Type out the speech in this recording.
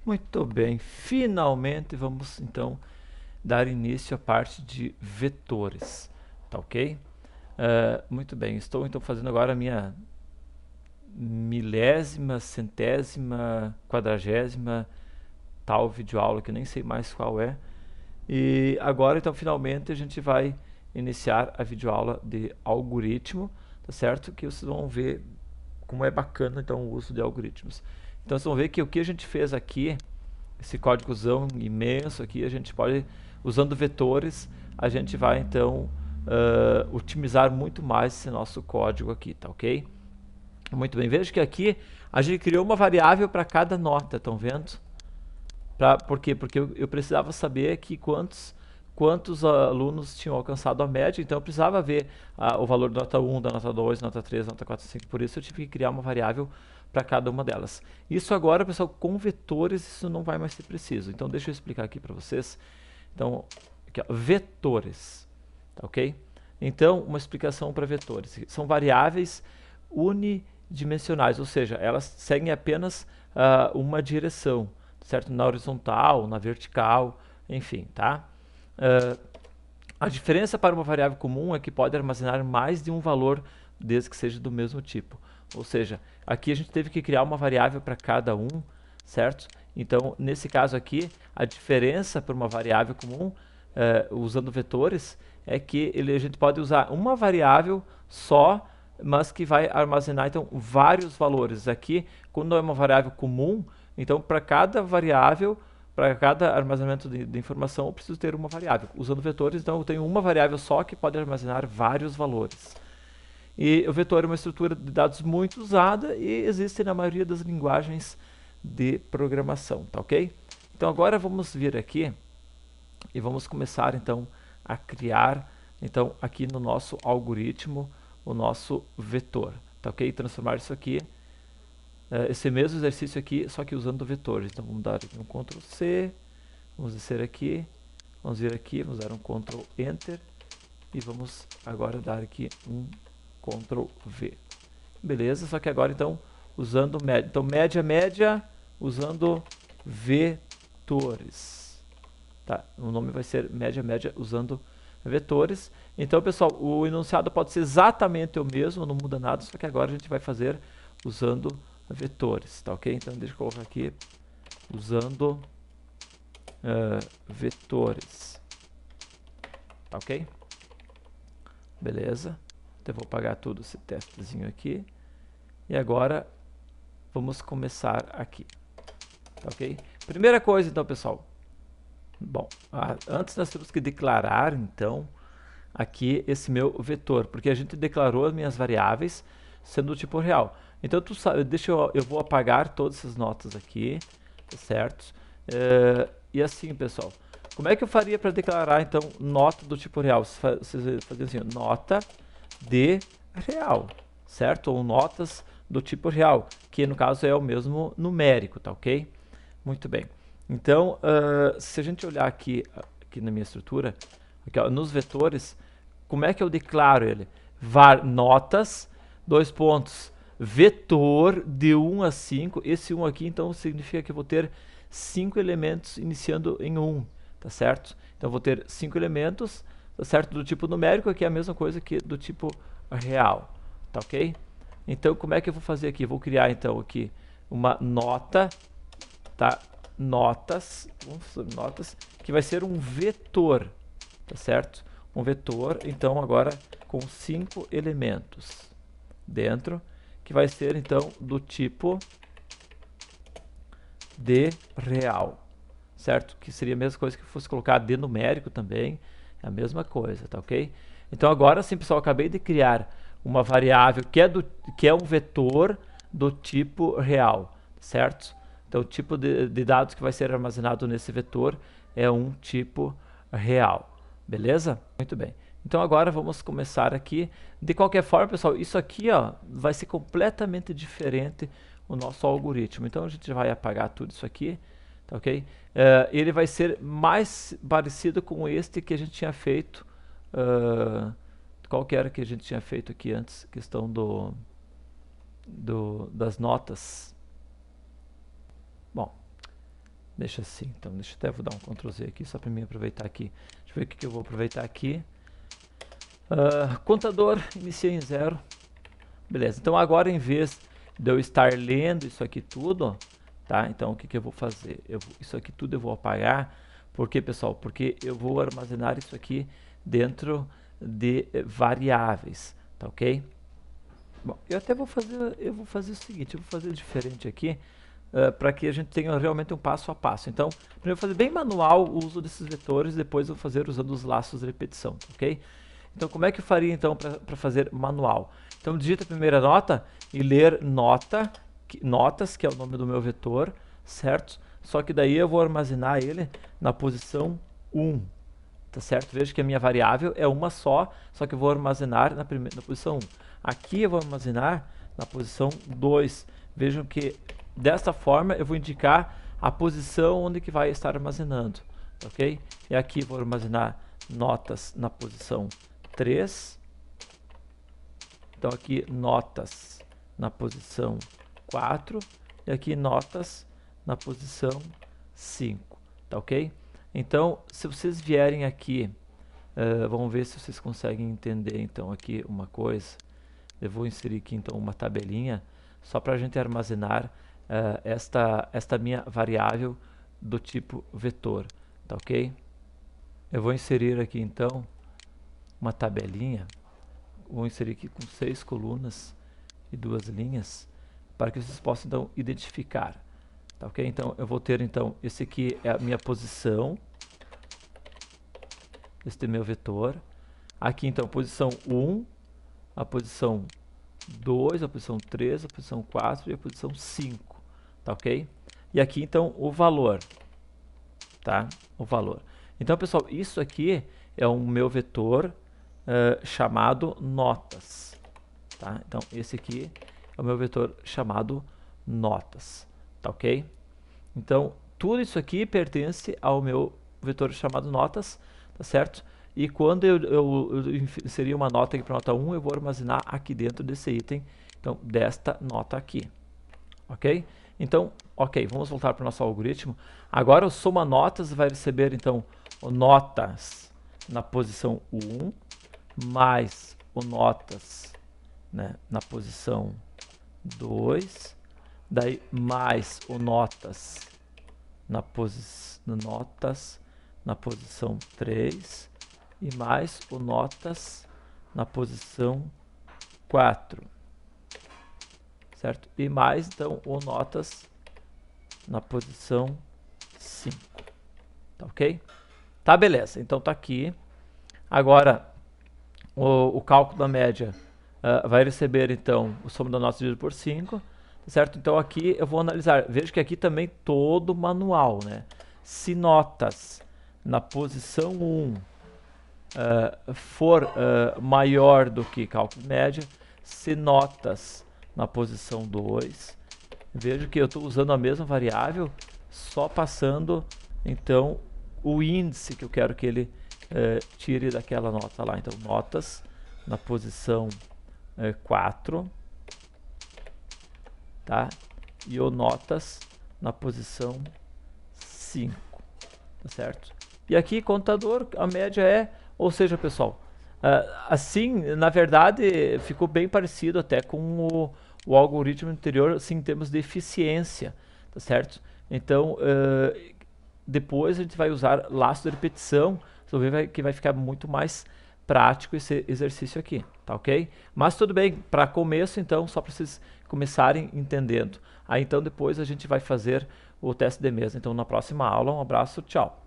Muito bem, finalmente vamos então dar início à parte de vetores, tá ok? Muito bem, estou então fazendo agora a minha milésima, centésima, quadragésima tal videoaula que eu nem sei mais qual é. E agora então finalmente a gente vai iniciar a videoaula de algoritmo, tá certo? Que vocês vão ver como é bacana então o uso de algoritmos. Então vocês vão ver que o que a gente fez aqui, esse códigozão imenso aqui, a gente pode, usando vetores, a gente vai então otimizar muito mais esse nosso código aqui, tá ok? Muito bem, veja que aqui a gente criou uma variável para cada nota, estão vendo? Por quê? Porque eu precisava saber que quantos alunos tinham alcançado a média, então eu precisava ver o valor da nota 1, da nota 2, da nota 3, da nota 4, 5, por isso eu tive que criar uma variável para cada uma delas. Isso agora, pessoal, com vetores isso não vai mais ser preciso, então deixa eu explicar aqui para vocês. Então, aqui, ó, vetores, tá ok? Então, uma explicação para vetores. São variáveis unidimensionais, ou seja, elas seguem apenas uma direção, certo? Na horizontal, na vertical, enfim, tá? A diferença para uma variável comum é que pode armazenar mais de um valor desde que seja do mesmo tipo. Ou seja, aqui a gente teve que criar uma variável para cada um, certo? Então, nesse caso aqui, a diferença para uma variável comum, usando vetores, é que a gente pode usar uma variável só, mas que vai armazenar então vários valores. Aqui, quando é uma variável comum, então para cada variável, para cada armazenamento de informação, eu preciso ter uma variável. Usando vetores, então eu tenho uma variável só que pode armazenar vários valores. E o vetor é uma estrutura de dados muito usada e existe na maioria das linguagens de programação, tá ok? Então agora vamos vir aqui e vamos começar então a criar então aqui no nosso algoritmo o nosso vetor, tá ok? Transformar isso aqui, esse mesmo exercício aqui, só que usando vetores. Então vamos dar aqui um Ctrl C, vamos descer aqui, vamos vir aqui, vamos dar um Ctrl Enter e vamos agora dar aqui um Ctrl V. Beleza, só que agora então usando média. Então média usando vetores. Tá, o nome vai ser média usando vetores. Então, pessoal, o enunciado pode ser exatamente o mesmo, não muda nada, só que agora a gente vai fazer usando vetores, tá ok? Então, deixa eu colocar aqui usando vetores, tá ok? Beleza. Então, eu vou apagar tudo esse testezinho aqui. E agora, vamos começar aqui, tá ok? Primeira coisa, então, pessoal. Bom, antes nós temos que declarar, então, aqui esse meu vetor, porque a gente declarou as minhas variáveis sendo do tipo real. Então, eu vou apagar todas essas notas aqui, certo? E assim, pessoal, como é que eu faria para declarar, então, nota do tipo real? Vocês faziam assim, nota de real, certo? Ou notas do tipo real, que no caso é o mesmo numérico, tá ok? Muito bem. Então, se a gente olhar aqui na minha estrutura, aqui, ó, nos vetores, como é que eu declaro ele? Var notas, dois pontos, vetor de 1 a 5. Esse 1 aqui, então, significa que eu vou ter 5 elementos iniciando em 1, tá certo? Então, eu vou ter 5 elementos, tá certo? Do tipo numérico, que é a mesma coisa que do tipo real, tá ok? Então, como é que eu vou fazer aqui? Eu vou criar, então, aqui uma nota, tá? Notas, que vai ser um vetor, tá certo? Um vetor, então agora com 5 elementos dentro, que vai ser então do tipo de real, certo? Que seria a mesma coisa que fosse colocar de numérico também, é a mesma coisa, tá ok? Então agora sim, pessoal, acabei de criar uma variável que é um vetor do tipo real, certo? Então o tipo de dados que vai ser armazenado nesse vetor é um tipo real, beleza? Muito bem. Então agora vamos começar aqui. De qualquer forma, pessoal, isso aqui ó, vai ser completamente diferente o nosso algoritmo. Então a gente vai apagar tudo isso aqui, tá ok? Ele vai ser mais parecido com este que a gente tinha feito. Qual que era que a gente tinha feito aqui antes? Questão das notas. Bom, Deixa assim, então deixa eu até vou dar um Ctrl Z aqui, só para mim aproveitar aqui. Deixa eu ver o que eu vou aproveitar aqui. Contador, iniciei em 0. Beleza, então agora em vez de eu estar lendo isso aqui tudo, tá? Então o que eu vou fazer? Isso aqui tudo eu vou apagar. Por quê, pessoal? Porque eu vou armazenar isso aqui dentro de variáveis, tá ok? Bom, eu até vou fazer o seguinte, eu vou fazer diferente aqui, para que a gente tenha realmente um passo a passo. Então, primeiro eu vou fazer bem manual o uso desses vetores, depois eu vou fazer usando os laços de repetição, ok? Então, como é que eu faria então para fazer manual? Então, digita a primeira nota e ler notas, que é o nome do meu vetor, certo? Só que daí eu vou armazenar ele na posição 1, tá certo? Veja que a minha variável é uma só que eu vou armazenar na posição 1. Aqui eu vou armazenar na posição 2. Vejam que desta forma eu vou indicar a posição onde que vai estar armazenando, ok? E aqui vou armazenar notas na posição 3. Então aqui notas na posição 4 e aqui notas na posição 5, tá ok? Então, se vocês vierem aqui, vamos ver se vocês conseguem entender então aqui uma coisa. Eu vou inserir aqui então uma tabelinha, só para a gente armazenar esta minha variável do tipo vetor, tá ok? Eu vou inserir aqui então uma tabelinha, vou inserir aqui com 6 colunas e 2 linhas, para que vocês possam então identificar, tá ok? Então eu vou ter então, esse aqui é a minha posição, este é meu vetor, aqui então posição 1, a posição 2, a posição 3, a posição 4 e a posição 5, tá ok? E aqui então o valor, tá? O valor. Então pessoal, isso aqui é o meu vetor chamado notas, tá? Então esse aqui é o meu vetor chamado notas, tá ok? Então tudo isso aqui pertence ao meu vetor chamado notas, tá certo? E quando eu inserir uma nota aqui para nota 1, eu vou armazenar aqui dentro desse item, então desta nota aqui, ok? Então, ok, vamos voltar para o nosso algoritmo. Agora o soma notas vai receber então o notas na posição 1, mais o notas, né, na posição 2, daí mais o notas na posição 3 e mais o notas na posição 4, certo? E mais então o notas na posição 5, tá ok? Tá, beleza, então tá aqui. Agora o cálculo da média vai receber então o soma da nota dividido por 5, certo? Então aqui eu vou analisar, veja que aqui também todo manual, né? Se notas na posição 1 for maior do que cálculo de média, se notas na posição 2, veja que eu estou usando a mesma variável, só passando então o índice que eu quero que ele tire daquela nota lá. Então notas na posição 4, tá? E o notas na posição 5, tá certo? E aqui contador, a média é, ou seja, pessoal, assim, na verdade, ficou bem parecido até com o algoritmo anterior, assim, em termos de eficiência, tá certo? Então, depois a gente vai usar laço de repetição, você vai ver que vai ficar muito mais prático esse exercício aqui, tá ok? Mas tudo bem, para começo então, só para vocês começarem entendendo. Aí então depois a gente vai fazer o teste de mesa. Então na próxima aula, um abraço, tchau!